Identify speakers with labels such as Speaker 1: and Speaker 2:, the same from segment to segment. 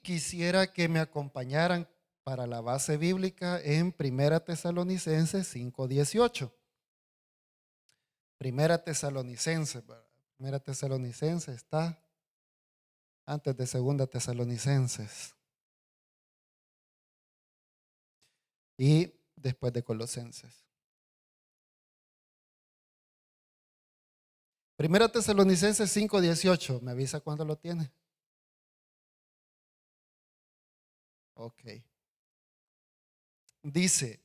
Speaker 1: quisiera que me acompañaran para la base bíblica en Primera Tesalonicenses 5:18. Primera Tesalonicenses, ¿verdad? Primera Tesalonicenses está antes de Segunda Tesalonicenses y después de Colosenses. Primera Tesalonicenses 5:18, ¿me avisa cuándo lo tiene? Ok. Dice,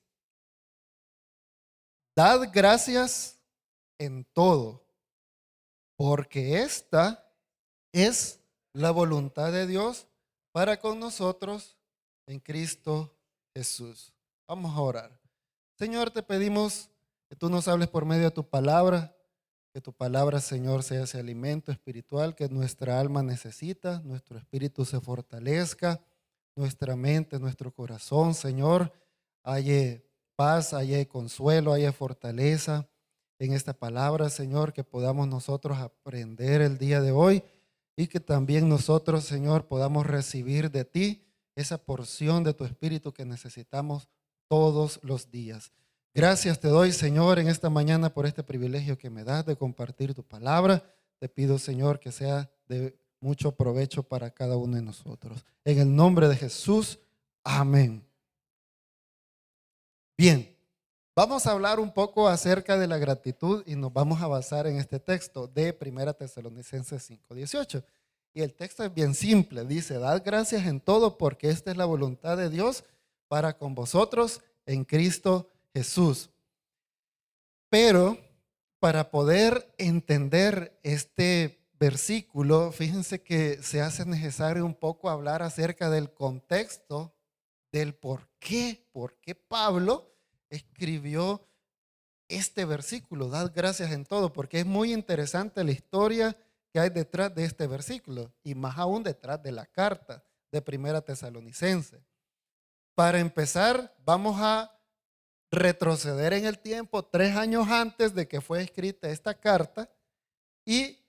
Speaker 1: dad gracias en todo, porque esta es la voluntad de Dios para con nosotros en Cristo Jesús. Vamos a orar. Señor, te pedimos que tú nos hables por medio de tu palabra, que tu palabra, Señor, sea ese alimento espiritual que nuestra alma necesita, nuestro espíritu se fortalezca, nuestra mente, nuestro corazón, Señor, haya paz, haya consuelo, haya fortaleza en esta palabra, Señor, que podamos nosotros aprender el día de hoy y que también nosotros, Señor, podamos recibir de ti esa porción de tu espíritu que necesitamos todos los días. Gracias te doy, Señor, en esta mañana por este privilegio que me das de compartir tu palabra. Te pido, Señor, que sea de mucho provecho para cada uno de nosotros. En el nombre de Jesús, amén. Bien, vamos a hablar un poco acerca de la gratitud y nos vamos a basar en este texto de Primera Tesalonicenses 5:18. Y el texto es bien simple, dice, dad gracias en todo porque esta es la voluntad de Dios para con vosotros en Cristo Jesús. Pero para poder entender este versículo, fíjense que se hace necesario un poco hablar acerca del contexto, del por qué Pablo escribió este versículo, dad gracias en todo, porque es muy interesante la historia que hay detrás de este versículo y más aún detrás de la carta de Primera Tesalonicense. Para empezar, vamos a retroceder en el tiempo 3 años antes de que fue escrita esta carta y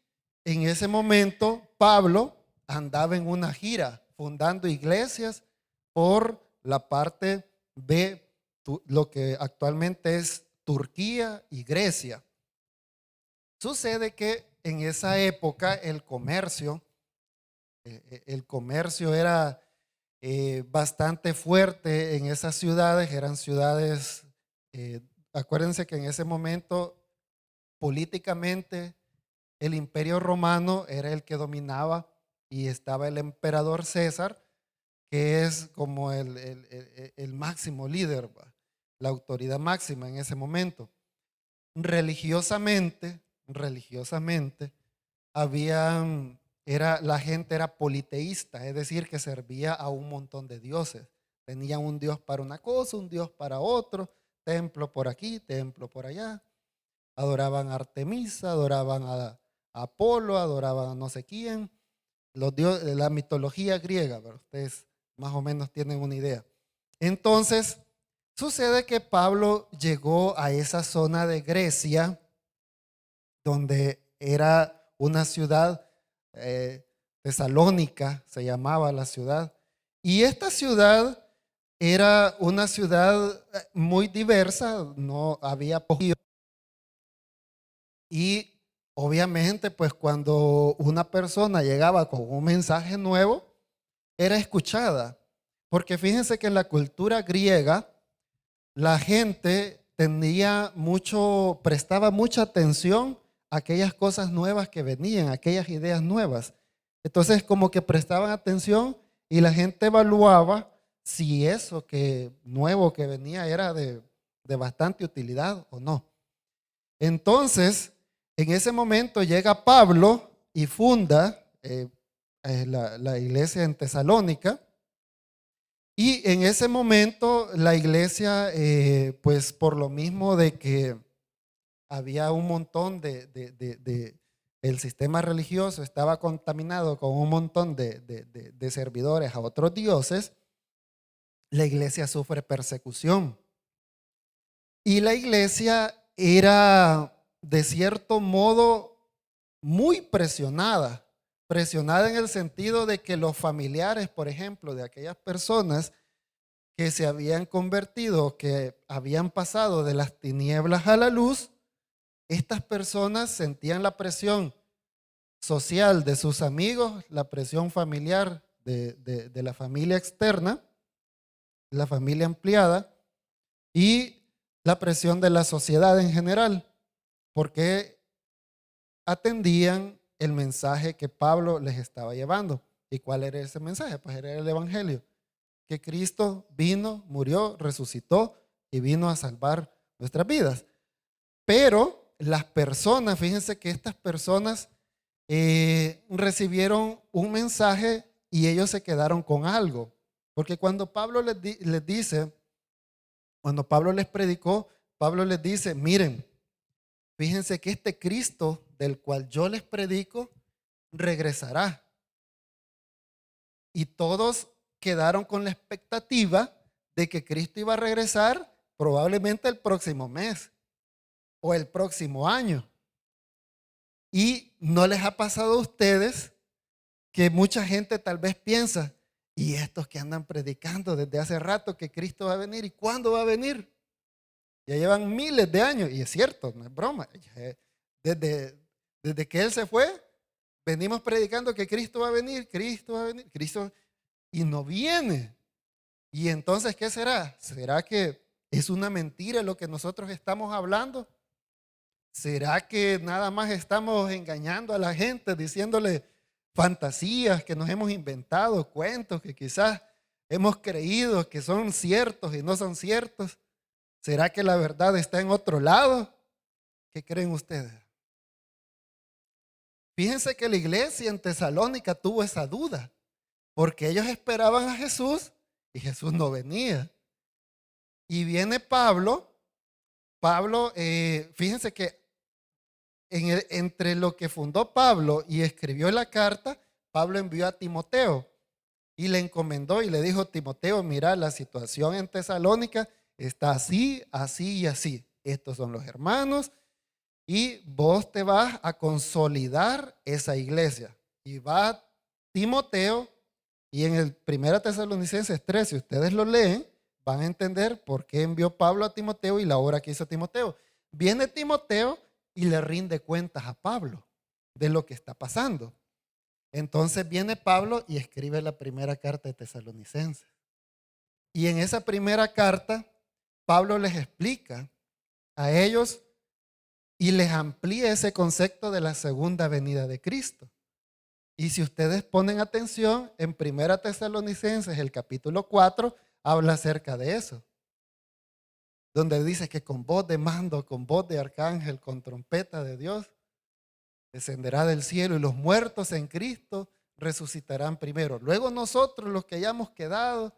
Speaker 1: en ese momento Pablo andaba en una gira fundando iglesias por la parte de lo que actualmente es Turquía y Grecia. Sucede que en esa época el comercio era bastante fuerte en esas ciudades, eran ciudades, acuérdense que en ese momento políticamente el imperio romano era el que dominaba y estaba el emperador César, que es como el máximo líder, la autoridad máxima en ese momento. Religiosamente, la gente era politeísta, es decir, que servía a un montón de dioses. Tenían un dios para una cosa, un dios para otro, templo por aquí, templo por allá. Adoraban a Artemisa, adoraban a Apolo, adoraban a no sé quién. Los dioses de la mitología griega, pero ustedes más o menos tienen una idea. Entonces, sucede que Pablo llegó a esa zona de Grecia, donde era una ciudad, Tesalónica se llamaba la ciudad, y esta ciudad era una ciudad muy diversa, no había poquillo. Y obviamente, pues cuando una persona llegaba con un mensaje nuevo, era escuchada. Porque fíjense que en la cultura griega, la gente prestaba mucha atención a aquellas cosas nuevas que venían, aquellas ideas nuevas. Entonces, como que prestaban atención y la gente evaluaba si eso nuevo que venía era de bastante utilidad o no. Entonces, en ese momento llega Pablo y funda la iglesia en Tesalónica. Y en ese momento la iglesia, pues por lo mismo de que había un montón el sistema religioso estaba contaminado con un montón de servidores a otros dioses, la iglesia sufre persecución. Y la iglesia era de cierto modo muy presionada Presionada en el sentido de que los familiares, por ejemplo, de aquellas personas que se habían convertido, que habían pasado de las tinieblas a la luz, estas personas sentían la presión social de sus amigos, la presión familiar de la familia externa, la familia ampliada y la presión de la sociedad en general, porque atendían el mensaje que Pablo les estaba llevando. ¿Y cuál era ese mensaje? Pues era el evangelio, que Cristo vino, murió, resucitó y vino a salvar nuestras vidas. Pero las personas, fíjense que estas personas recibieron un mensaje y ellos se quedaron con algo. Porque cuando Pablo les dice, cuando Pablo les predicó, Pablo les dice, miren, fíjense que este Cristo del cual yo les predico regresará. Y todos quedaron con la expectativa de que Cristo iba a regresar probablemente el próximo mes o el próximo año. Y no les ha pasado a ustedes que mucha gente tal vez piensa, y estos que andan predicando desde hace rato que Cristo va a venir, ¿y cuándo va a venir? Ya llevan miles de años, y es cierto, no es broma. Desde que Él se fue, venimos predicando que Cristo va a venir, Cristo, y no viene. Y entonces, ¿qué será? ¿Será que es una mentira lo que nosotros estamos hablando? ¿Será que nada más estamos engañando a la gente, diciéndole fantasías que nos hemos inventado, cuentos que quizás hemos creído que son ciertos y no son ciertos? ¿Será que la verdad está en otro lado? ¿Qué creen ustedes? Fíjense que la iglesia en Tesalónica tuvo esa duda, porque ellos esperaban a Jesús y Jesús no venía. Y viene Pablo, fíjense que entre lo que fundó Pablo y escribió la carta, Pablo envió a Timoteo y le encomendó y le dijo, Timoteo, mira, la situación en Tesalónica está así, así y así. Estos son los hermanos y vos te vas a consolidar esa iglesia. Y va Timoteo y en el 1 Tesalonicenses 3, si ustedes lo leen, van a entender por qué envió Pablo a Timoteo y la obra que hizo Timoteo. Viene Timoteo y le rinde cuentas a Pablo de lo que está pasando. Entonces viene Pablo y escribe la primera carta de Tesalonicenses. Y en esa primera carta, Pablo les explica a ellos y les amplía ese concepto de la segunda venida de Cristo. Y si ustedes ponen atención, en Primera Tesalonicenses, el capítulo 4, habla acerca de eso. Donde dice que con voz de mando, con voz de arcángel, con trompeta de Dios, descenderá del cielo y los muertos en Cristo resucitarán primero. Luego nosotros, los que hayamos quedado,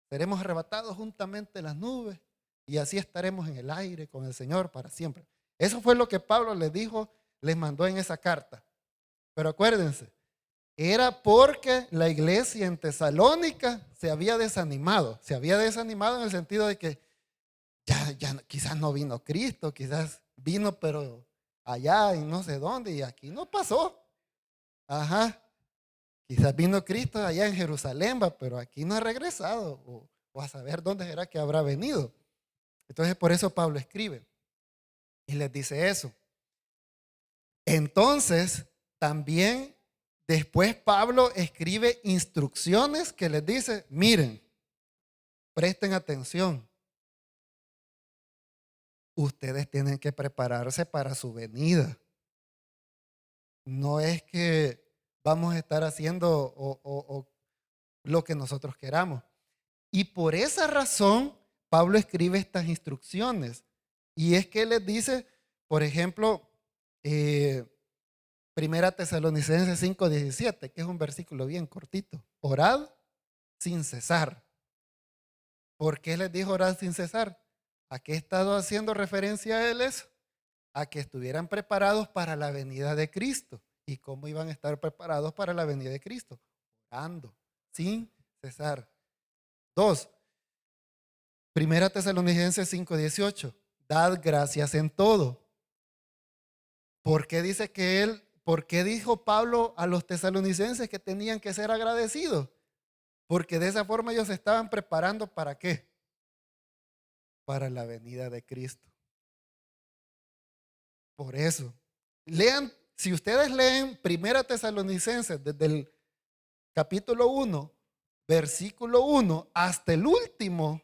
Speaker 1: seremos arrebatados juntamente en las nubes y así estaremos en el aire con el Señor para siempre. Eso fue lo que Pablo les dijo, les mandó en esa carta. Pero acuérdense, era porque la iglesia en Tesalónica se había desanimado. Se había desanimado en el sentido de que ya quizás no vino Cristo, quizás vino pero allá y no sé dónde y aquí no pasó. Ajá, quizás vino Cristo allá en Jerusalén, pero aquí no ha regresado o a saber dónde será que habrá venido. Entonces por eso Pablo escribe y les dice eso. Entonces también después Pablo escribe instrucciones que les dice, miren, presten atención. Ustedes tienen que prepararse para su venida. No es que vamos a estar haciendo o lo que nosotros queramos. Y por esa razón, Pablo escribe estas instrucciones. Y es que les dice, por ejemplo, Primera Tesalonicenses 5:17, que es un versículo bien cortito. Orad sin cesar. ¿Por qué les dijo orad sin cesar? ¿A qué he estado haciendo referencia a él eso? A que estuvieran preparados para la venida de Cristo. ¿Y cómo iban a estar preparados para la venida de Cristo? Orando, sin cesar. 2. Primera Tesalonicenses 5:18. Dad gracias en todo. ¿Por qué dice que él ¿por qué dijo Pablo a los tesalonicenses que tenían que ser agradecidos? Porque de esa forma ellos se estaban preparando ¿para qué? Para la venida de Cristo. Por eso, lean, si ustedes leen Primera Tesalonicenses desde el capítulo 1, versículo 1 hasta el último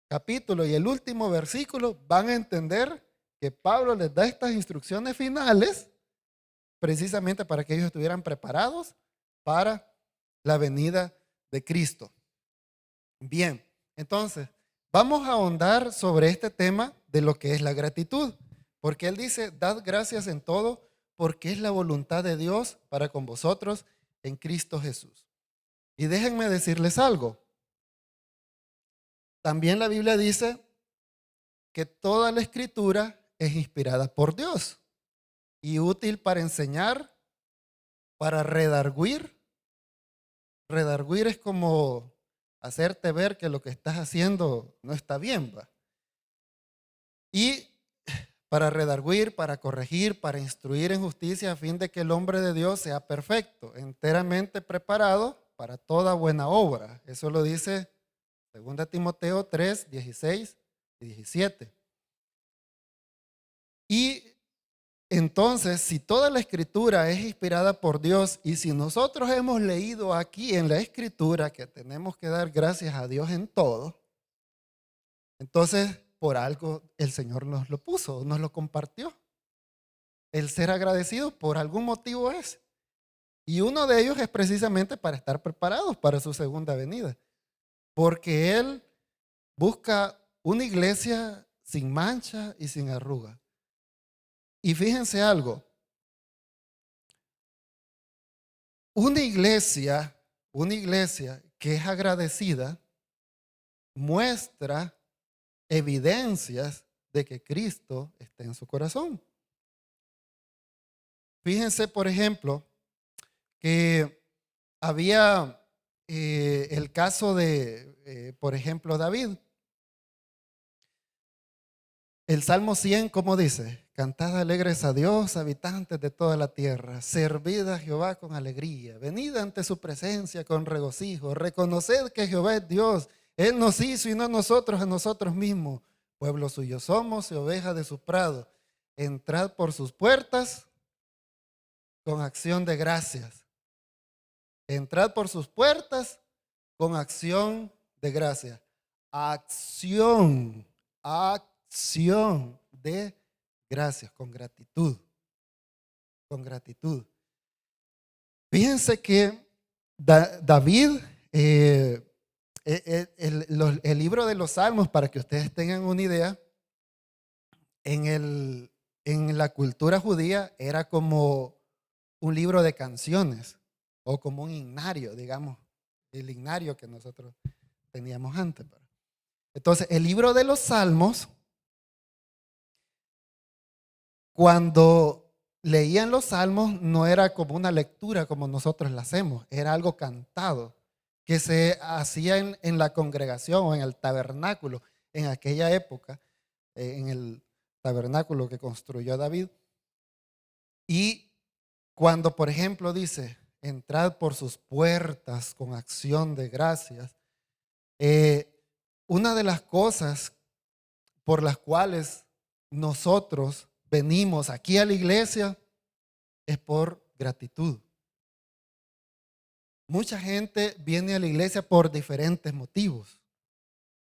Speaker 1: capítulo y el último versículo, van a entender que Pablo les da estas instrucciones finales precisamente para que ellos estuvieran preparados para la venida de Cristo. Bien, entonces, vamos a ahondar sobre este tema de lo que es la gratitud, porque él dice, dad gracias en todo, porque es la voluntad de Dios para con vosotros en Cristo Jesús. Y déjenme decirles algo. También la Biblia dice que toda la escritura es inspirada por Dios y útil para enseñar, para redarguir. Redarguir es como hacerte ver que lo que estás haciendo no está bien, ¿va? Y para redarguir, para corregir, para instruir en justicia, a fin de que el hombre de Dios sea perfecto, enteramente preparado para toda buena obra. Eso lo dice 2 Timoteo 3, 16 y 17. Y entonces, si toda la escritura es inspirada por Dios y si nosotros hemos leído aquí en la escritura que tenemos que dar gracias a Dios en todo, entonces por algo el Señor nos lo puso, nos lo compartió. El ser agradecido por algún motivo es. Y uno de ellos es precisamente para estar preparados para su segunda venida. Porque Él busca una iglesia sin mancha y sin arruga. Y fíjense algo. Una iglesia que es agradecida muestra evidencias de que Cristo está en su corazón. Fíjense, por ejemplo, que había el caso de, por ejemplo, David. El Salmo 100, ¿cómo dice? Cantad alegres a Dios, habitantes de toda la tierra. Servid a Jehová con alegría. Venid ante su presencia con regocijo. Reconoced que Jehová es Dios. Él nos hizo y no nosotros a nosotros mismos. Pueblo suyo somos y oveja de su prado. Entrad por sus puertas con acción de gracias. Entrad por sus puertas con acción de gracias. Acción de gracias, con gratitud. Con gratitud. Fíjense que David, el libro de los Salmos, para que ustedes tengan una idea, en la cultura judía era como un libro de canciones o como un himnario, digamos, el himnario que nosotros teníamos antes. Entonces, el libro de los Salmos, cuando leían los Salmos, no era como una lectura como nosotros la hacemos, era algo cantado que se hacía en la congregación o en el tabernáculo en aquella época, en el tabernáculo que construyó David. Y cuando, por ejemplo, dice, entrad por sus puertas con acción de gracias, una de las cosas por las cuales nosotros venimos aquí a la iglesia es por gratitud. Mucha gente viene a la iglesia por diferentes motivos,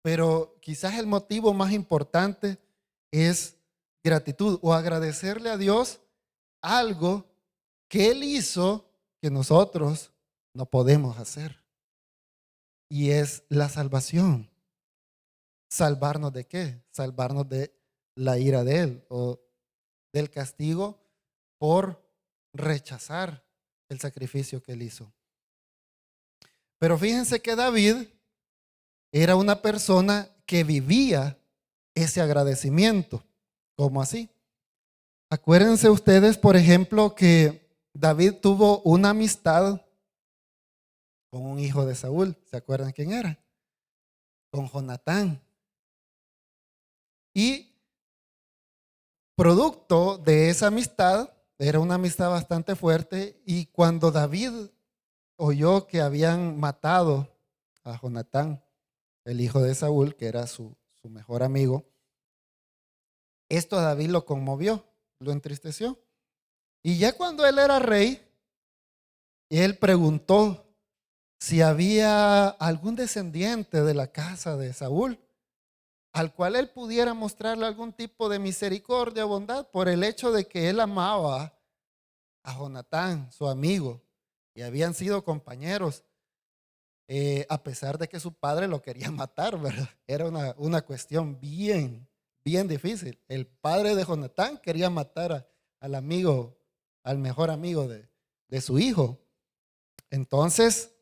Speaker 1: pero quizás el motivo más importante es gratitud o agradecerle a Dios algo que Él hizo que nosotros no podemos hacer. Y es la salvación. ¿Salvarnos de qué? Salvarnos de la ira de Él o del castigo por rechazar el sacrificio que Él hizo. Pero fíjense que David era una persona que vivía ese agradecimiento. ¿Cómo así? Acuérdense ustedes, por ejemplo, que David tuvo una amistad con un hijo de Saúl. ¿Se acuerdan quién era? Con Jonatán. Y producto de esa amistad, era una amistad bastante fuerte, y cuando David oyó que habían matado a Jonatán, el hijo de Saúl, que era su mejor amigo, esto a David lo conmovió, lo entristeció. Y ya cuando él era rey, él preguntó si había algún descendiente de la casa de Saúl al cual él pudiera mostrarle algún tipo de misericordia o bondad por el hecho de que él amaba a Jonatán, su amigo, y habían sido compañeros, a pesar de que su padre lo quería matar, ¿verdad? Era una cuestión bien difícil. El padre de Jonatán quería matar al amigo, al mejor amigo de su hijo. Entonces,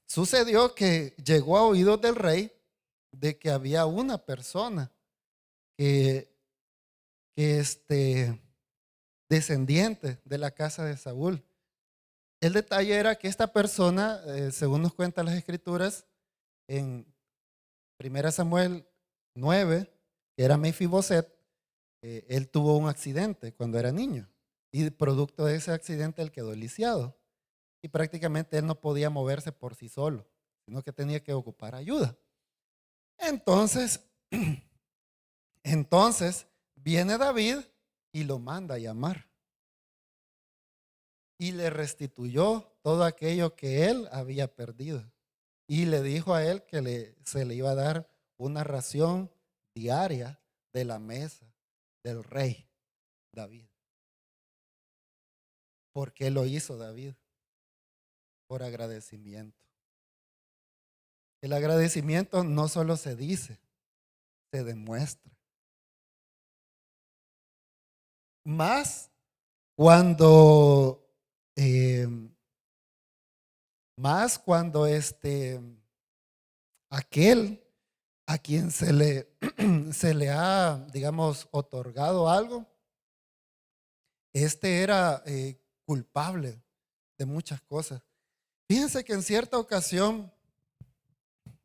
Speaker 1: sucedió que llegó a oídos del rey de que había una persona que, que descendiente de la casa de Saúl. El detalle era que esta persona, según nos cuentan las escrituras, en 1 Samuel 9, que era Mefiboset, él tuvo un accidente cuando era niño, y producto de ese accidente él quedó lisiado, y prácticamente él no podía moverse por sí solo, sino que tenía que ocupar ayuda. Entonces, entonces viene David y lo manda a llamar y le restituyó todo aquello que él había perdido. Y le dijo a él que se le iba a dar una ración diaria de la mesa del rey David. ¿Por qué lo hizo David? Por agradecimiento. El agradecimiento no solo se dice, se demuestra. Más cuando, eh, aquel a quien se le ha, digamos, otorgado algo, era culpable de muchas cosas. Fíjense que en cierta ocasión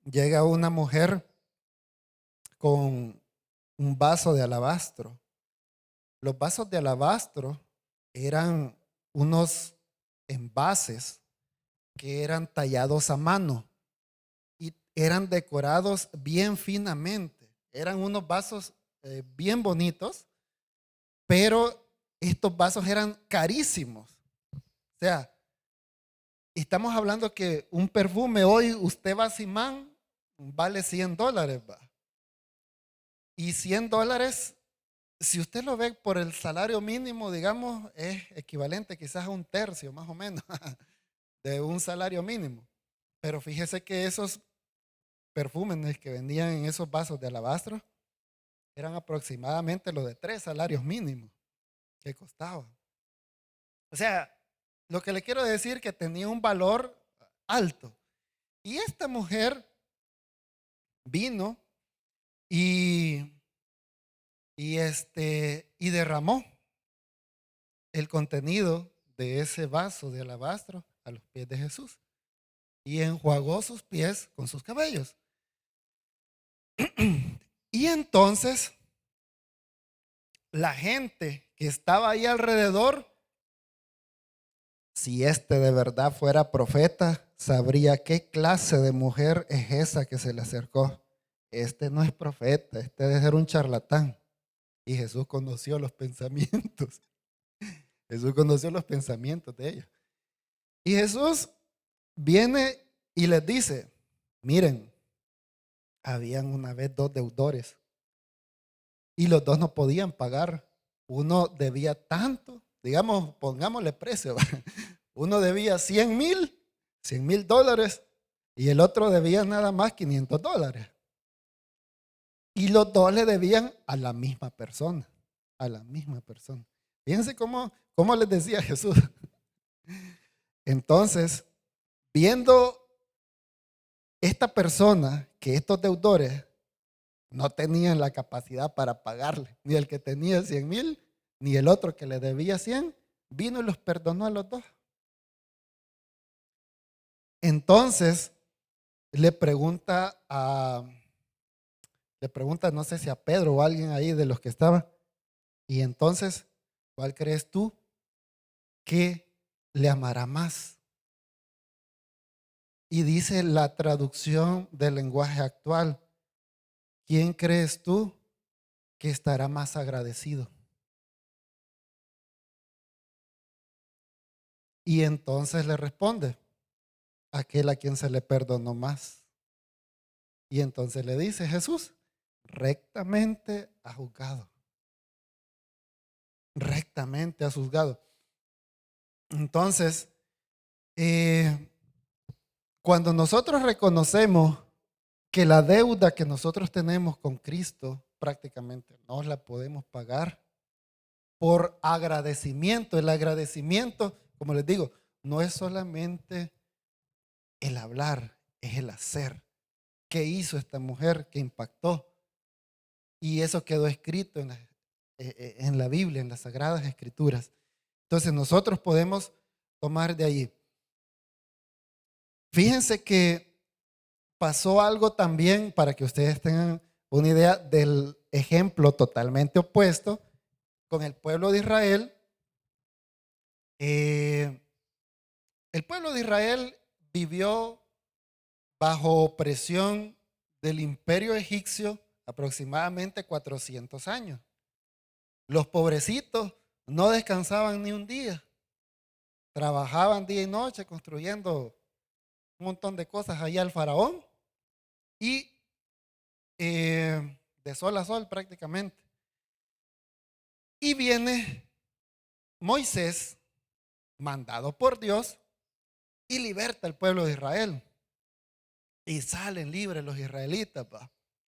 Speaker 1: llega una mujer con un vaso de alabastro. Los vasos de alabastro eran unos envases que eran tallados a mano y eran decorados bien finamente. Eran unos vasos bien bonitos, pero estos vasos eran carísimos. O sea, estamos hablando que un perfume hoy, usted va a Simán, vale $100, ¿va? Y $100, si usted lo ve por el salario mínimo, digamos, es equivalente quizás a un tercio más o menos de un salario mínimo. Pero fíjese que esos perfumes que vendían en esos vasos de alabastro eran aproximadamente los de 3 salarios mínimos que costaba. O sea, lo que le quiero decir es que tenía un valor alto. Y esta mujer vino y, y derramó el contenido de ese vaso de alabastro a los pies de Jesús y enjuagó sus pies con sus cabellos. Y entonces la gente que estaba ahí alrededor, si de verdad fuera profeta, sabría qué clase de mujer es esa que se le acercó. Este no es profeta, este debe ser un charlatán. Y Jesús conoció los pensamientos. Jesús conoció los pensamientos de ellos. Y Jesús viene y les dice, miren, habían una vez 2 deudores y los dos no podían pagar. Uno debía tanto, digamos, pongámosle precio. Uno debía $100,000 y el otro debía nada más $500. Y los dos le debían a la misma persona, a la misma persona. Fíjense cómo les decía Jesús. Entonces, viendo esta persona que estos deudores no tenían la capacidad para pagarle, ni el que tenía 100,000, ni el otro que le debía 100, vino y los perdonó a los dos. Entonces, le pregunta, no sé si a Pedro o a alguien ahí de los que estaba, y entonces, ¿cuál crees tú que le amará más? Y dice la traducción del lenguaje actual, ¿quién crees tú que estará más agradecido? Y entonces le responde, aquel a quien se le perdonó más. Y entonces le dice Jesús, rectamente ha juzgado. Rectamente ha juzgado. Entonces, cuando nosotros reconocemos que la deuda que nosotros tenemos con Cristo prácticamente no la podemos pagar por agradecimiento. El agradecimiento, como les digo, no es solamente el hablar, es el hacer. ¿Qué hizo esta mujer que impactó? Y eso quedó escrito en la Biblia, en las Sagradas Escrituras. Entonces nosotros podemos tomar de ahí. Fíjense que pasó algo también, para que ustedes tengan una idea del ejemplo totalmente opuesto, con el pueblo de Israel. El pueblo de Israel vivió bajo opresión del imperio egipcio aproximadamente 400 años. Los pobrecitos no descansaban ni un día. Trabajaban día y noche construyendo un montón de cosas allá al faraón y de sol a sol prácticamente. Y viene Moisés, mandado por Dios, y liberta al pueblo de Israel. Y salen libres los israelitas,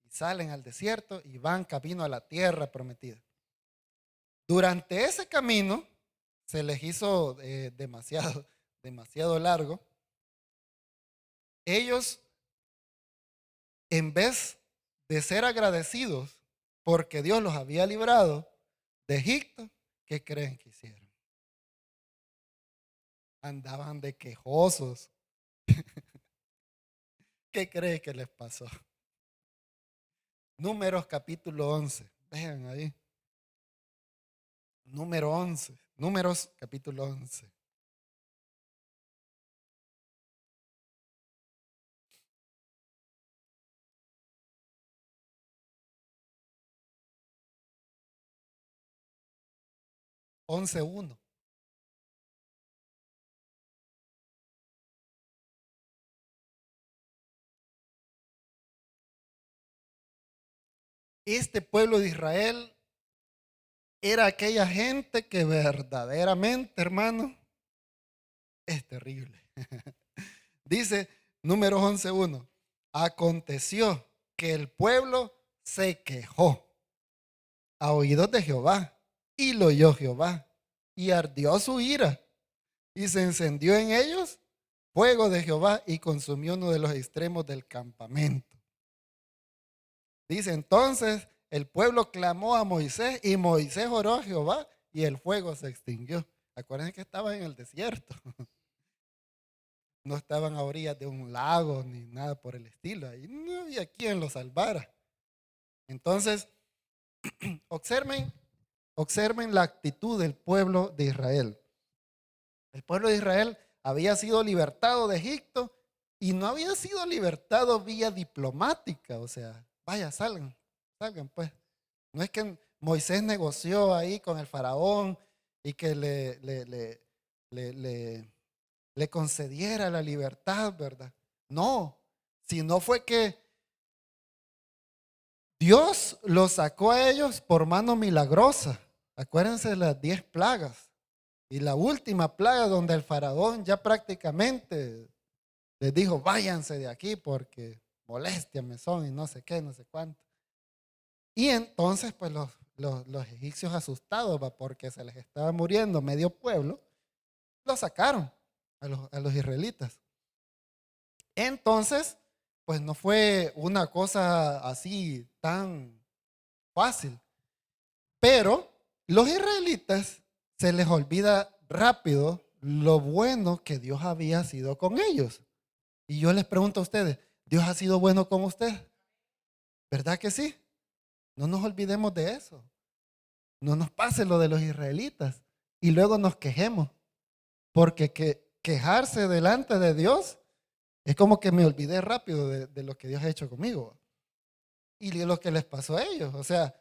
Speaker 1: y salen al desierto y van camino a la tierra prometida. Durante ese camino se les hizo demasiado largo. Ellos, en vez de ser agradecidos porque Dios los había librado de Egipto, ¿qué creen que hicieron? Andaban de quejosos. ¿Qué creen que les pasó? Números capítulo 11. Vean ahí. Número 11. Números capítulo 11. Once uno. Este pueblo de Israel era aquella gente que verdaderamente, hermano, es terrible. Dice números 11:1. Aconteció que el pueblo se quejó a oídos de Jehová y lo oyó Jehová y ardió su ira y se encendió en ellos fuego de Jehová y consumió uno de los extremos del campamento. Dice entonces el pueblo clamó a Moisés y Moisés oró a Jehová y el fuego se extinguió. Acuérdense que estaba en el desierto. No estaban a orillas de un lago ni nada por el estilo. Ahí no había quien lo salvara. Entonces, observen la actitud del pueblo de Israel. El pueblo de Israel había sido libertado de Egipto y no había sido libertado vía diplomática. O sea, vaya, salgan pues. No es que Moisés negoció ahí con el faraón y que le concediera la libertad, ¿verdad? No, sino fue que Dios los sacó a ellos por mano milagrosa. Acuérdense de las 10 plagas. Y la última plaga donde el faraón ya prácticamente les dijo, váyanse de aquí porque molestias me son y no sé qué, no sé cuánto. Y entonces pues los egipcios asustados, porque se les estaba muriendo medio pueblo, los sacaron a los israelitas. Entonces, pues no fue una cosa así tan fácil. Pero los israelitas se les olvida rápido lo bueno que Dios había sido con ellos. Y yo les pregunto a ustedes, ¿Dios ha sido bueno con usted? ¿Verdad que sí? No nos olvidemos de eso. no nos pase lo de los israelitas y luego nos quejemos, porque quejarse delante de Dios es como que me olvidé rápido de lo que Dios ha hecho conmigo y de lo que les pasó a ellos. O sea,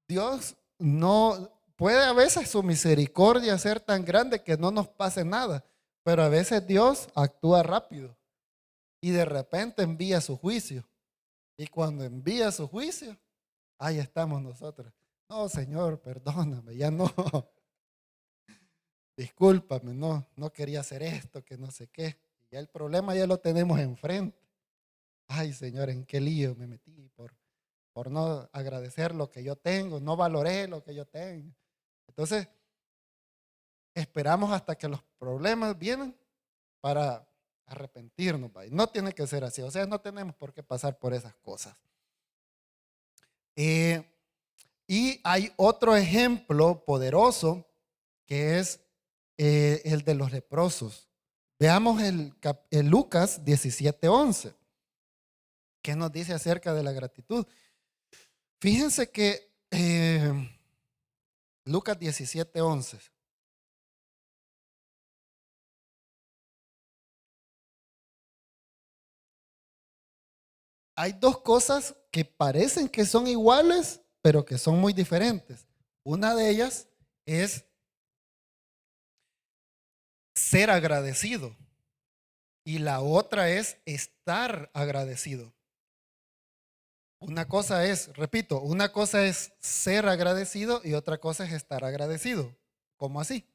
Speaker 1: Dios no puede a veces su misericordia ser tan grande que no nos pase nada, pero a veces Dios actúa rápido y de repente envía su juicio. Y cuando envía su juicio, ahí estamos nosotros. No, Señor, perdóname, ya no. Discúlpame, no quería hacer esto, que no sé qué. Ya el problema ya lo tenemos enfrente. Ay, Señor, ¿en qué lío me metí por no agradecer lo que yo tengo? No valoré lo que yo tengo. Entonces, esperamos hasta que los problemas vienen para arrepentirnos. ¿Va? Y no tiene que ser así. O sea, no tenemos por qué pasar por esas cosas. Y hay otro ejemplo poderoso que es el de los leprosos. Veamos el Lucas 17:11. ¿Qué nos dice acerca de la gratitud? Fíjense que Lucas 17:11. Hay dos cosas que parecen que son iguales, pero que son muy diferentes. Una de ellas es ser agradecido y la otra es estar agradecido. Una cosa es, repito, una cosa es ser agradecido y otra cosa es estar agradecido. ¿Cómo así?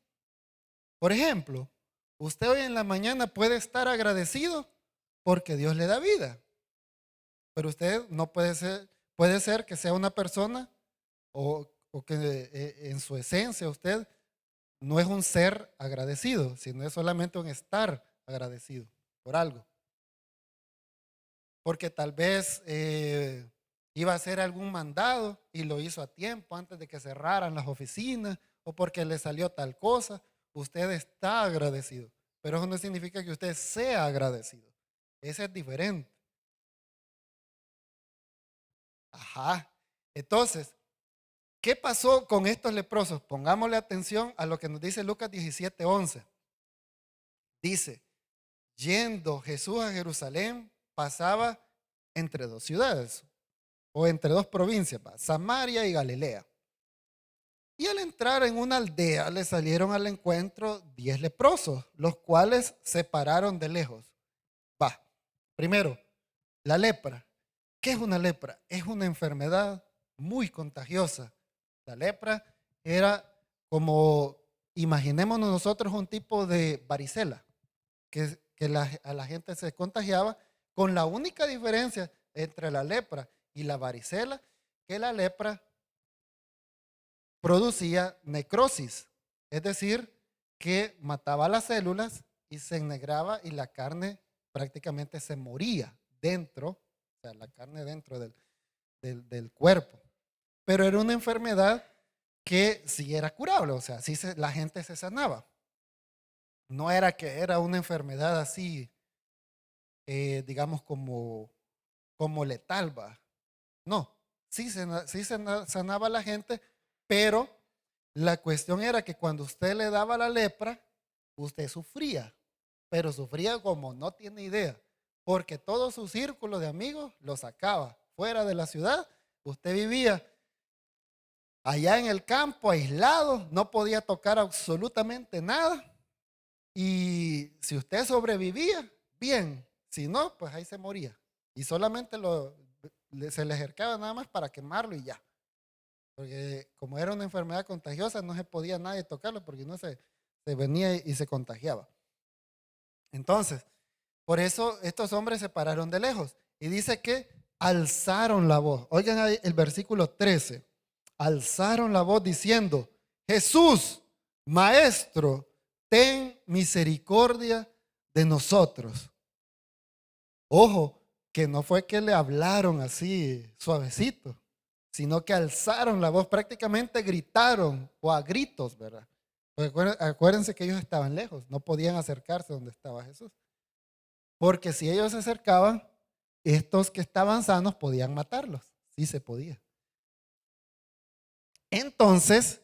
Speaker 1: Por ejemplo, usted hoy en la mañana puede estar agradecido porque Dios le da vida, pero usted no puede ser que sea una persona o que en su esencia usted no es un ser agradecido, sino es solamente un estar agradecido por algo. Porque tal vez iba a hacer algún mandado y lo hizo a tiempo antes de que cerraran las oficinas o porque le salió tal cosa. Usted está agradecido, pero eso no significa que usted sea agradecido. Ese es diferente. Ajá. Entonces, ¿qué pasó con estos leprosos? Pongámosle atención a lo que nos dice Lucas 17:11. Dice, yendo Jesús a Jerusalén, pasaba entre dos ciudades o entre dos provincias, Samaria y Galilea. Y al entrar en una aldea le salieron al encuentro 10 leprosos, los cuales se pararon de lejos. Primero, la lepra. ¿Qué es una lepra? Es una enfermedad muy contagiosa. La lepra era como, imaginémonos nosotros un tipo de varicela, a la gente se contagiaba con la única diferencia entre la lepra y la varicela, que la lepra producía necrosis, es decir, que mataba las células y se ennegraba y la carne prácticamente se moría dentro, o sea, la carne dentro del cuerpo. Pero era una enfermedad que sí era curable, o sea, la gente se sanaba. No era que era una enfermedad así, digamos, como letal, va. No, sí sanaba la gente, pero la cuestión era que cuando usted le daba la lepra, usted sufría, pero sufría como no tiene idea, porque todo su círculo de amigos lo sacaba fuera de la ciudad. Usted vivía allá en el campo, aislado, no podía tocar absolutamente nada. Y si usted sobrevivía, bien, si no, pues ahí se moría. Y solamente se le acercaba nada más para quemarlo y ya. Porque como era una enfermedad contagiosa, no se podía nadie tocarlo porque no se venía y se contagiaba. Entonces, por eso estos hombres se pararon de lejos. Y dice que alzaron la voz. Oigan ahí el versículo 13. Alzaron la voz diciendo, Jesús, Maestro, ten misericordia de nosotros. Ojo, que no fue que le hablaron así suavecito, sino que alzaron la voz, prácticamente gritaron o a gritos, ¿verdad? Porque acuérdense que ellos estaban lejos, no podían acercarse donde estaba Jesús. Porque si ellos se acercaban, estos que estaban sanos podían matarlos, sí se podía. Entonces,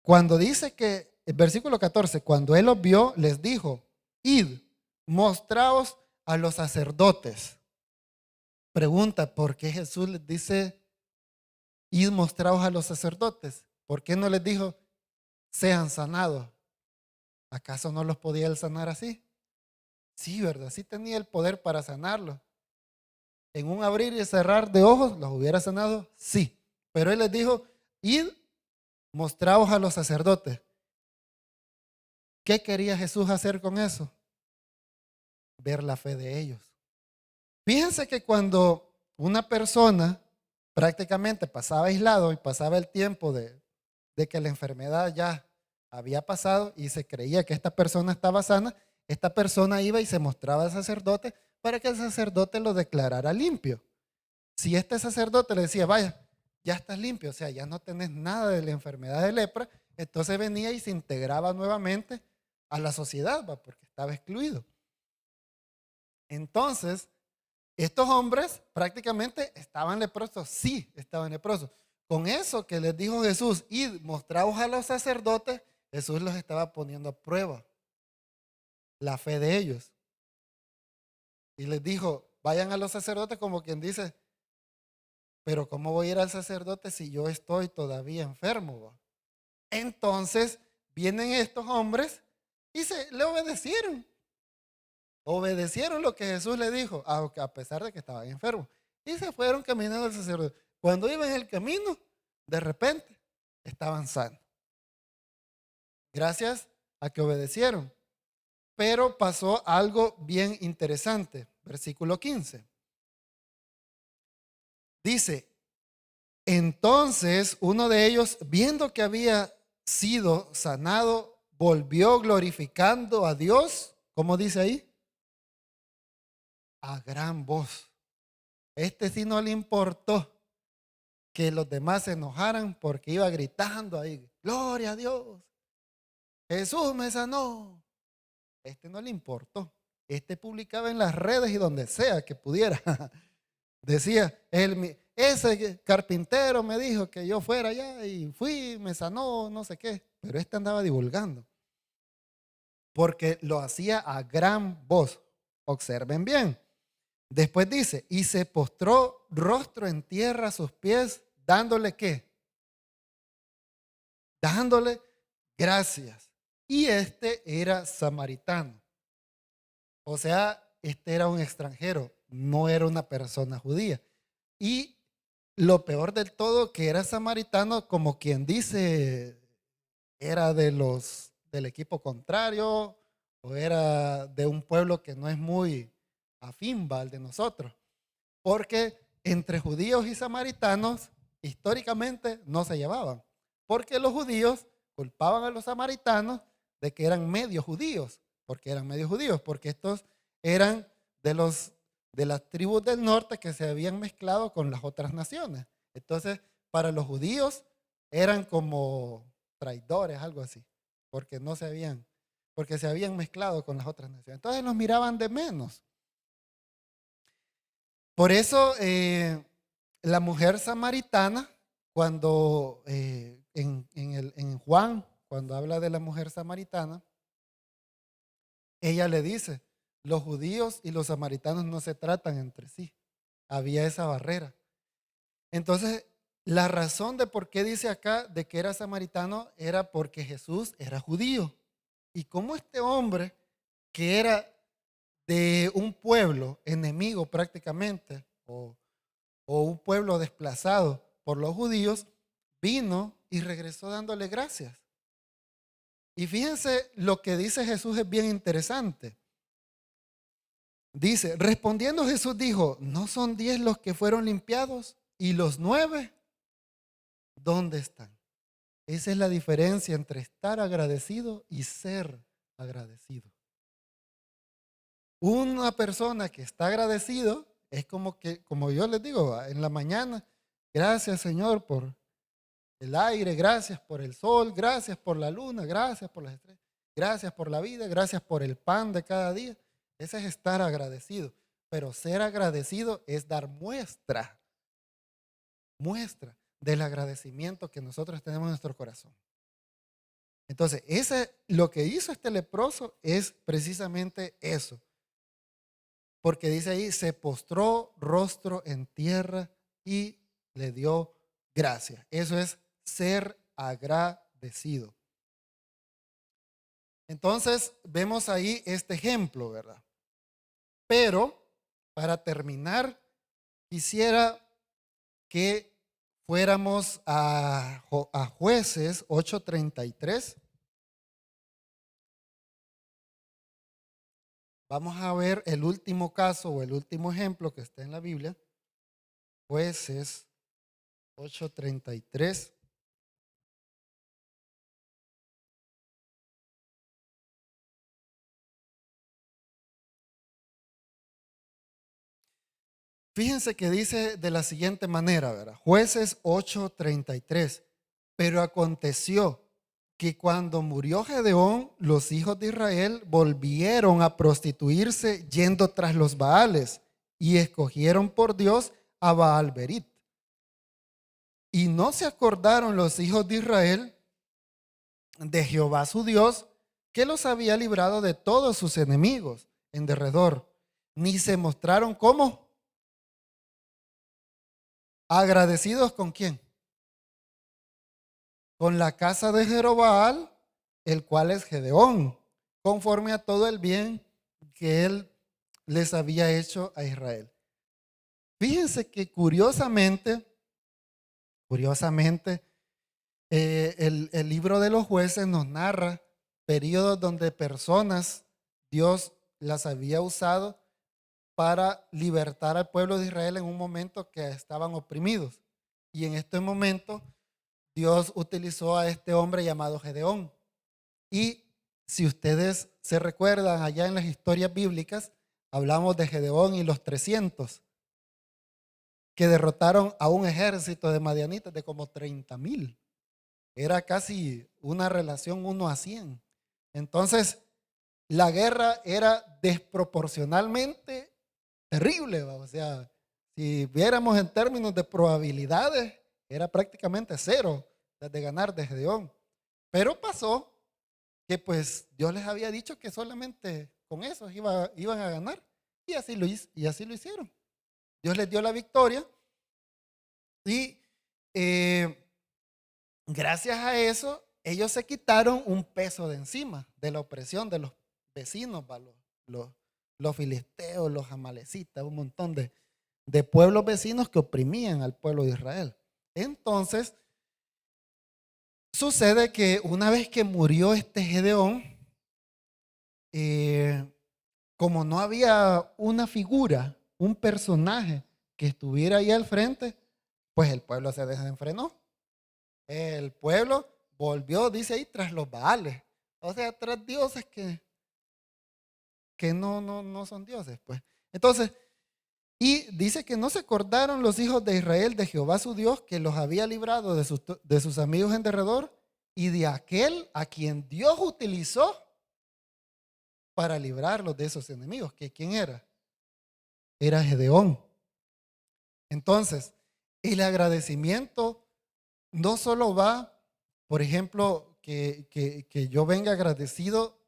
Speaker 1: cuando dice que, el versículo 14, cuando él los vio, les dijo, id, mostraos a los sacerdotes. Pregunta, ¿por qué Jesús les dice, id, mostraos a los sacerdotes? ¿Por qué no les dijo, sean sanados? ¿Acaso no los podía él sanar así? Sí, ¿verdad? Sí tenía el poder para sanarlos. En un abrir y cerrar de ojos, ¿los hubiera sanado? Sí. Pero él les dijo, id, mostraos a los sacerdotes. ¿Qué quería Jesús hacer con eso? Ver la fe de ellos. Fíjense que cuando una persona prácticamente pasaba aislado y pasaba el tiempo de que la enfermedad ya había pasado y se creía que esta persona estaba sana, esta persona iba y se mostraba al sacerdote para que el sacerdote lo declarara limpio. Si este sacerdote le decía, vaya, ya estás limpio, o sea, ya no tenés nada de la enfermedad de lepra, entonces venía y se integraba nuevamente a la sociedad, ¿va? Porque estaba excluido. Entonces, estos hombres prácticamente estaban leprosos, sí, estaban leprosos. Con eso que les dijo Jesús, id, mostraos a los sacerdotes, Jesús los estaba poniendo a prueba, la fe de ellos. Y les dijo, vayan a los sacerdotes como quien dice, pero ¿cómo voy a ir al sacerdote si yo estoy todavía enfermo? ¿Va? Entonces vienen estos hombres y le obedecieron. Obedecieron lo que Jesús le dijo, a pesar de que estaban enfermos. Y se fueron caminando al sacerdote. Cuando iban en el camino, de repente, estaban sanos. Gracias a que obedecieron. Pero pasó algo bien interesante. Versículo 15. Dice, entonces uno de ellos, viendo que había sido sanado, volvió glorificando a Dios. ¿Cómo dice ahí? A gran voz. Este sí no le importó que los demás se enojaran porque iba gritando ahí, gloria a Dios, Jesús me sanó. Este no le importó. Este publicaba en las redes y donde sea que pudiera. Decía, ese carpintero me dijo que yo fuera allá y fui, me sanó, no sé qué. Pero este andaba divulgando. Porque lo hacía a gran voz. Observen bien. Después dice, y se postró rostro en tierra a sus pies, dándole ¿qué? Dándole gracias. Y este era samaritano. O sea, este era un extranjero, no era una persona judía. Y lo peor del todo, que era samaritano, como quien dice, era del equipo contrario o era de un pueblo que no es muy afín al de nosotros. Porque entre judíos y samaritanos históricamente no se llevaban. Porque los judíos culpaban a los samaritanos de que eran medio judíos. Porque eran medio judíos. Porque estos eran de las tribus del norte que se habían mezclado con las otras naciones. Entonces, para los judíos eran como traidores, algo así. Porque se habían mezclado con las otras naciones. Entonces los miraban de menos. Por eso la mujer samaritana, cuando en Juan, cuando habla de la mujer samaritana, ella le dice, los judíos y los samaritanos no se tratan entre sí. Había esa barrera. Entonces, la razón de por qué dice acá de que era samaritano era porque Jesús era judío. Y como este hombre, que era de un pueblo enemigo prácticamente, o un pueblo desplazado por los judíos, vino y regresó dándole gracias. Y fíjense, lo que dice Jesús es bien interesante. Dice, respondiendo Jesús dijo, ¿no son 10 los que fueron limpiados? ¿Y los 9? ¿Dónde están? Esa es la diferencia entre estar agradecido y ser agradecido. Una persona que está agradecido es como yo les digo, en la mañana, gracias Señor por el aire, gracias por el sol, gracias por la luna, gracias por las estrellas, gracias por la vida, gracias por el pan de cada día. Ese es estar agradecido. Pero ser agradecido es dar muestra del agradecimiento que nosotros tenemos en nuestro corazón. Entonces, lo que hizo este leproso es precisamente eso. Porque dice ahí, se postró rostro en tierra y le dio gracias. Eso es ser agradecido. Entonces, vemos ahí este ejemplo, ¿verdad? Pero, para terminar, quisiera que fuéramos a Jueces 8:33. Vamos a ver el último caso o el último ejemplo que está en la Biblia. Jueces 8:33. Fíjense que dice de la siguiente manera, ¿verdad? Jueces 8:33. Pero aconteció que cuando murió Gedeón, los hijos de Israel volvieron a prostituirse yendo tras los Baales y escogieron por Dios a Baal-Berit. Y no se acordaron los hijos de Israel de Jehová su Dios, que los había librado de todos sus enemigos en derredor, ni se mostraron como agradecidos con quién, con la casa de Jerobaal, el cual es Gedeón, conforme a todo el bien que él les había hecho a Israel. Fíjense que curiosamente, el libro de los jueces nos narra periodos donde personas, Dios las había usado para libertar al pueblo de Israel en un momento que estaban oprimidos. Y en este momento Dios utilizó a este hombre llamado Gedeón. Y si ustedes se recuerdan, allá en las historias bíblicas, hablamos de Gedeón y los 300, que derrotaron a un ejército de madianitas de como 30,000. Era casi una relación 1 a 100. Entonces, la guerra era desproporcionalmente terrible, ¿va? O sea, si viéramos en términos de probabilidades, era prácticamente cero de ganar de Gedeón. Pero pasó que pues Dios les había dicho que solamente con eso iban a ganar, y así lo hicieron. Dios les dio la victoria y gracias a eso ellos se quitaron un peso de encima de la opresión de los vecinos, los filisteos, los amalecitas, un montón de pueblos vecinos que oprimían al pueblo de Israel. Entonces, sucede que una vez que murió este Gedeón, como no había una figura, un personaje que estuviera ahí al frente, pues el pueblo se desenfrenó. El pueblo volvió, dice ahí, tras los Baales. O sea, tras dioses que no son dioses, pues. Entonces, y dice que no se acordaron los hijos de Israel de Jehová su Dios, que los había librado de sus amigos en derredor y de aquel a quien Dios utilizó para librarlos de esos enemigos. ¿Que quién era? Era Gedeón. Entonces, el agradecimiento no solo va, por ejemplo, que yo venga agradecido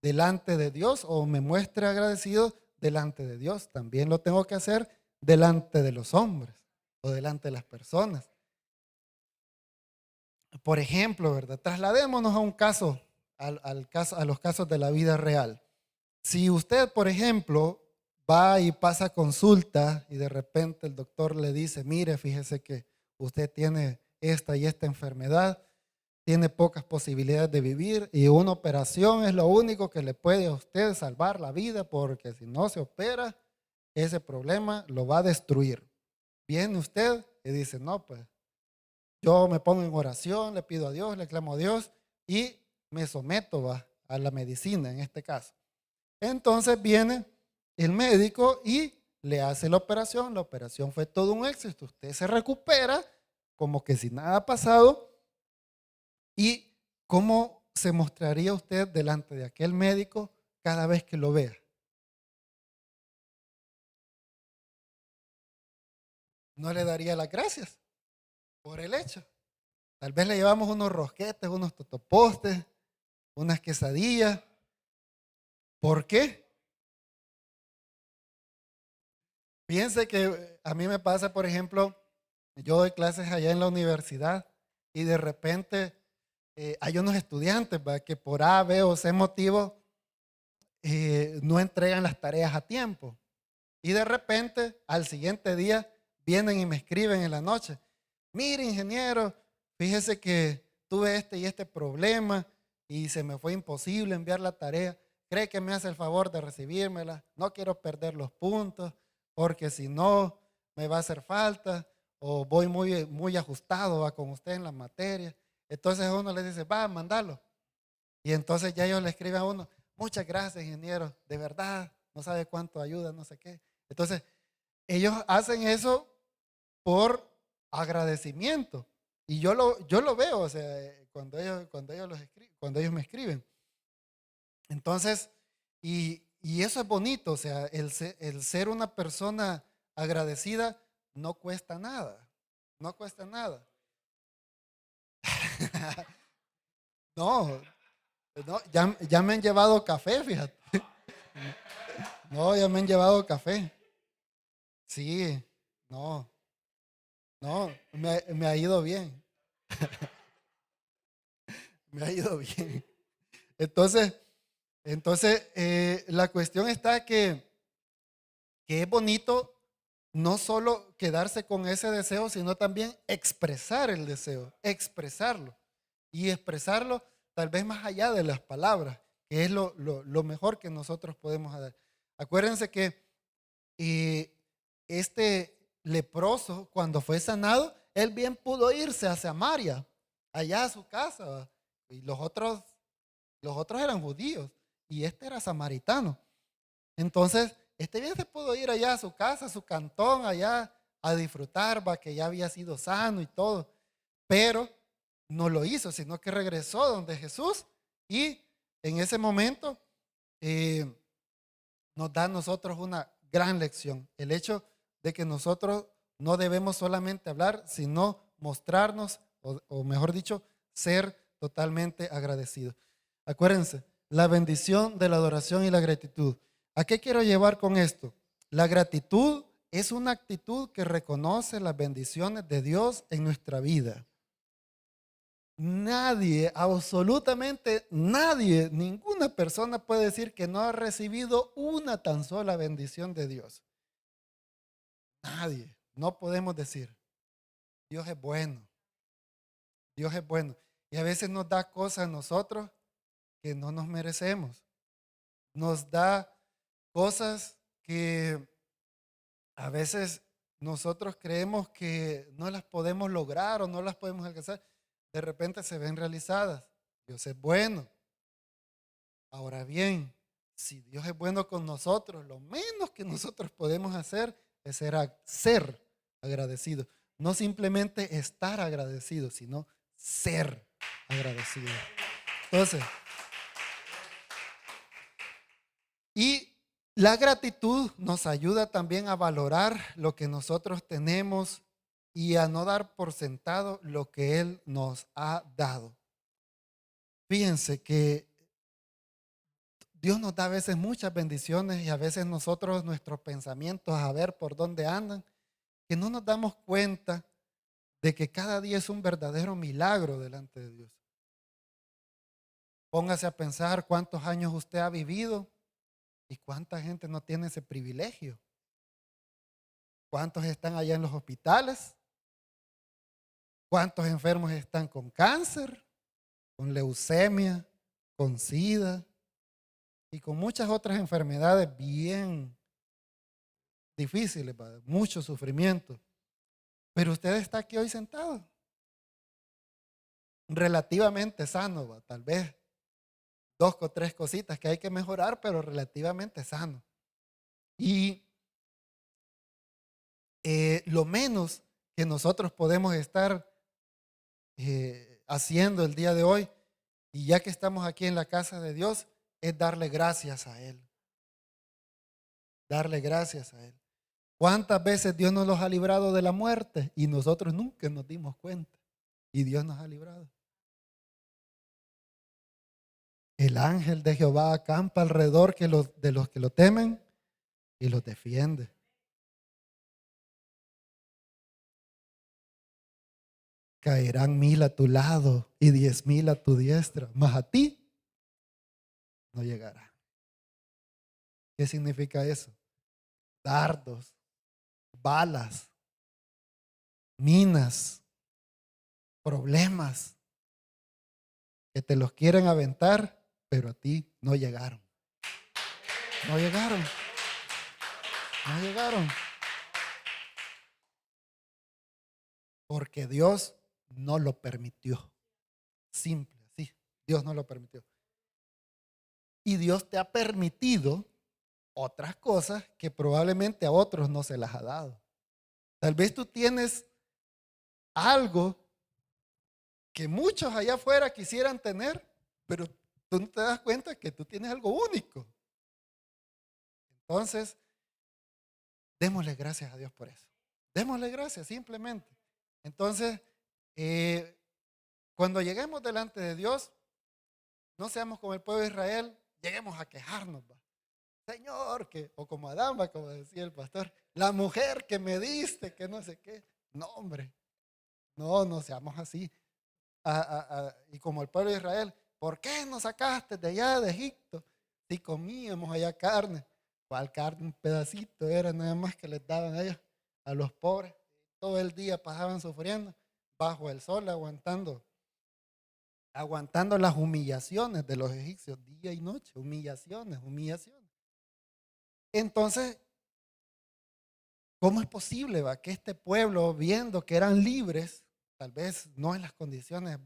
Speaker 1: delante de Dios o me muestre agradecido delante de Dios, también lo tengo que hacer delante de los hombres o delante de las personas. Por ejemplo, ¿verdad? Trasladémonos a un caso, a los casos de la vida real. Si usted, por ejemplo, va y pasa consulta y de repente el doctor le dice, mire, fíjese que usted tiene esta y esta enfermedad, tiene pocas posibilidades de vivir y una operación es lo único que le puede a usted salvar la vida, porque si no se opera, ese problema lo va a destruir. Viene usted y dice, no, pues yo me pongo en oración, le pido a Dios, le clamo a Dios y me someto a la medicina en este caso. Entonces viene el médico y le hace la operación fue todo un éxito, usted se recupera como que si nada ha pasado. ¿Y cómo se mostraría usted delante de aquel médico cada vez que lo vea? No le daría las gracias. por el hecho. Tal vez le llevamos unos rosquetes, unos totopostes, unas quesadillas. ¿Por qué? Fíjense que a mí me pasa, por ejemplo, yo doy clases allá en la universidad y de repente hay unos estudiantes, ¿va?, que por A, B o C motivo no entregan las tareas a tiempo. Y de repente, al siguiente día, vienen y me escriben en la noche. Mire, ingeniero, fíjese que tuve este y este problema y se me fue imposible enviar la tarea. ¿Cree que me hace el favor de recibírmela? No quiero perder los puntos porque si no me va a hacer falta o voy muy ajustado, va, con usted en la materia. Entonces uno le dice, va, mandalo. Y entonces ya ellos le escriben a uno, muchas gracias, ingeniero, de verdad, no sabe cuánto ayuda, no sé qué. Entonces, ellos hacen eso por agradecimiento. Y yo lo veo, o sea, cuando ellos me escriben. Entonces, y eso es bonito, o sea, el ser una persona agradecida no cuesta nada, no cuesta nada. No, no, ya me han llevado café, fíjate. No, ya me han llevado café. Sí, no, no, me ha ido bien, me ha ido bien. Entonces, la cuestión está que es bonito no solo quedarse con ese deseo, sino también expresar el deseo, expresarlo. Y expresarlo tal vez más allá de las palabras, que es lo mejor que nosotros podemos dar. Acuérdense que este leproso, cuando fue sanado, él bien pudo irse a Samaria, allá a su casa, ¿va? Y los otros eran judíos y este era samaritano. Entonces, este bien se pudo ir allá a su casa, a su cantón, allá a disfrutar, va, que ya había sido sano y todo. Pero no lo hizo, sino que regresó donde Jesús y en ese momento eh, nos da a nosotros una gran lección. El hecho de que nosotros no debemos solamente hablar, sino mostrarnos, o mejor dicho, ser totalmente agradecidos. Acuérdense, la bendición de la adoración y la gratitud. ¿A qué quiero llevar con esto? La gratitud es una actitud que reconoce las bendiciones de Dios en nuestra vida. Nadie, absolutamente nadie, ninguna persona puede decir que no ha recibido una tan sola bendición de Dios. Nadie, no podemos decir. Dios es bueno, Dios es bueno. Y a veces nos da cosas a nosotros que no nos merecemos. Nos da cosas que a veces nosotros creemos que no las podemos lograr o no las podemos alcanzar. De repente se ven realizadas. Dios es bueno. Ahora bien, si Dios es bueno con nosotros, lo menos que nosotros podemos hacer es ser agradecidos. No simplemente estar agradecidos, sino ser agradecidos. Entonces, y la gratitud nos ayuda también a valorar lo que nosotros tenemos y a no dar por sentado lo que Él nos ha dado. Fíjense que Dios nos da a veces muchas bendiciones y a veces nosotros, nuestros pensamientos, a ver por dónde andan, que no nos damos cuenta de que cada día es un verdadero milagro delante de Dios. Póngase a pensar cuántos años usted ha vivido y cuánta gente no tiene ese privilegio. ¿Cuántos están allá en los hospitales? ¿Cuántos enfermos están con cáncer, con leucemia, con SIDA y con muchas otras enfermedades bien difíciles, mucho sufrimiento? Pero usted está aquí hoy sentado, relativamente sano, tal vez 2 o 3 cositas que hay que mejorar, pero relativamente sano. Y lo menos que nosotros podemos estar haciendo el día de hoy, y ya que estamos aquí en la casa de Dios, es darle gracias a Él. Darle gracias a Él. ¿Cuántas veces Dios nos los ha librado de la muerte y nosotros nunca nos dimos cuenta? Y Dios nos ha librado. El ángel de Jehová acampa alrededor de los que lo temen y los defiende. Caerán 1000 a tu lado y 10,000 a tu diestra, mas a ti no llegará. ¿Qué significa eso? Dardos, balas, minas, problemas que te los quieren aventar, pero a ti no llegaron. No llegaron. No llegaron. Porque Dios no lo permitió. Simple, así. Dios no lo permitió. Y Dios te ha permitido otras cosas que probablemente a otros no se las ha dado. Tal vez tú tienes algo que muchos allá afuera quisieran tener, pero tú no te das cuenta que tú tienes algo único. Entonces, démosle gracias a Dios por eso. Démosle gracias simplemente. Entonces, cuando lleguemos delante de Dios, no seamos como el pueblo de Israel, lleguemos a quejarnos, ¿va? Señor, o como Adán, ¿va? Como decía el pastor, la mujer que me diste, que no sé qué. No, hombre, no seamos así. Y como el pueblo de Israel, ¿por qué nos sacaste de allá de Egipto? Si comíamos allá carne. ¿Cuál carne? Un pedacito era nada más que les daban a ellos, a los pobres. Todo el día pasaban sufriendo bajo el sol, aguantando las humillaciones de los egipcios, día y noche, humillaciones. Entonces, ¿cómo es posible, va, que este pueblo, viendo que eran libres, tal vez no en las condiciones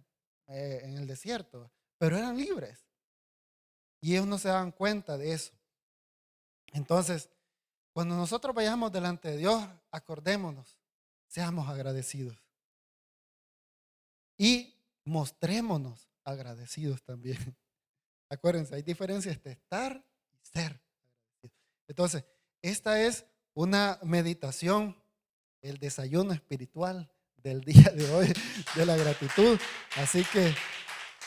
Speaker 1: en el desierto, pero eran libres? Y ellos no se daban cuenta de eso. Entonces, cuando nosotros vayamos delante de Dios, acordémonos, seamos agradecidos. Y mostrémonos agradecidos también. Acuérdense, hay diferencia entre estar y ser agradecidos. Entonces, esta es una meditación, el desayuno espiritual del día de hoy, de la gratitud. Así que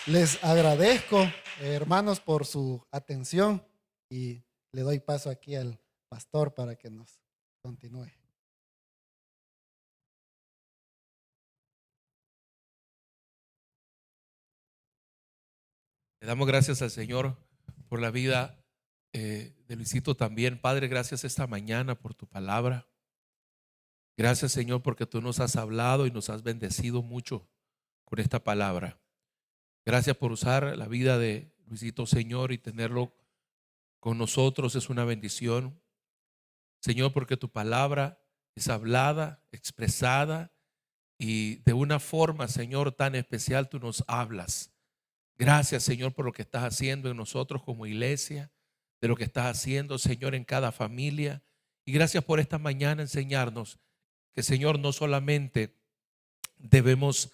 Speaker 1: les agradezco, hermanos, por su atención y le doy paso aquí al pastor para que nos continúe.
Speaker 2: Le damos gracias al Señor por la vida de Luisito también. Padre, gracias esta mañana por tu palabra. Gracias, Señor, porque tú nos has hablado y nos has bendecido mucho con esta palabra. Gracias por usar la vida de Luisito, Señor, y tenerlo con nosotros es una bendición. Señor, porque tu palabra es hablada, expresada y de una forma, Señor, tan especial tú nos hablas. Gracias, Señor, por lo que estás haciendo en nosotros como iglesia, de lo que estás haciendo, Señor, en cada familia. Y gracias por esta mañana enseñarnos que, Señor, no solamente debemos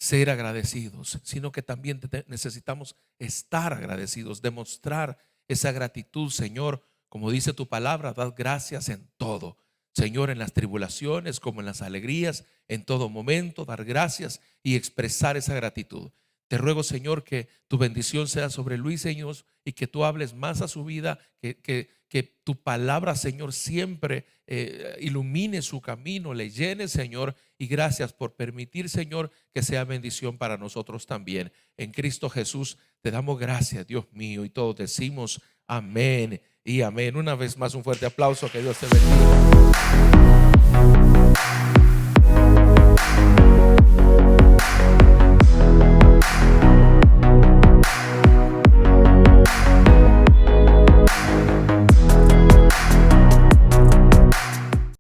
Speaker 2: ser agradecidos, sino que también necesitamos estar agradecidos, demostrar esa gratitud, Señor. Como dice tu palabra, dad gracias en todo. Señor, en las tribulaciones como en las alegrías, en todo momento, dar gracias y expresar esa gratitud. Te ruego, Señor, que tu bendición sea sobre Luis, Señor, y que tú hables más a su vida, que tu palabra, Señor, siempre ilumine su camino, le llene, Señor, y gracias por permitir, Señor, que sea bendición para nosotros también. En Cristo Jesús te damos gracias, Dios mío, y todos decimos amén y amén. Una vez más, un fuerte aplauso, que Dios te bendiga.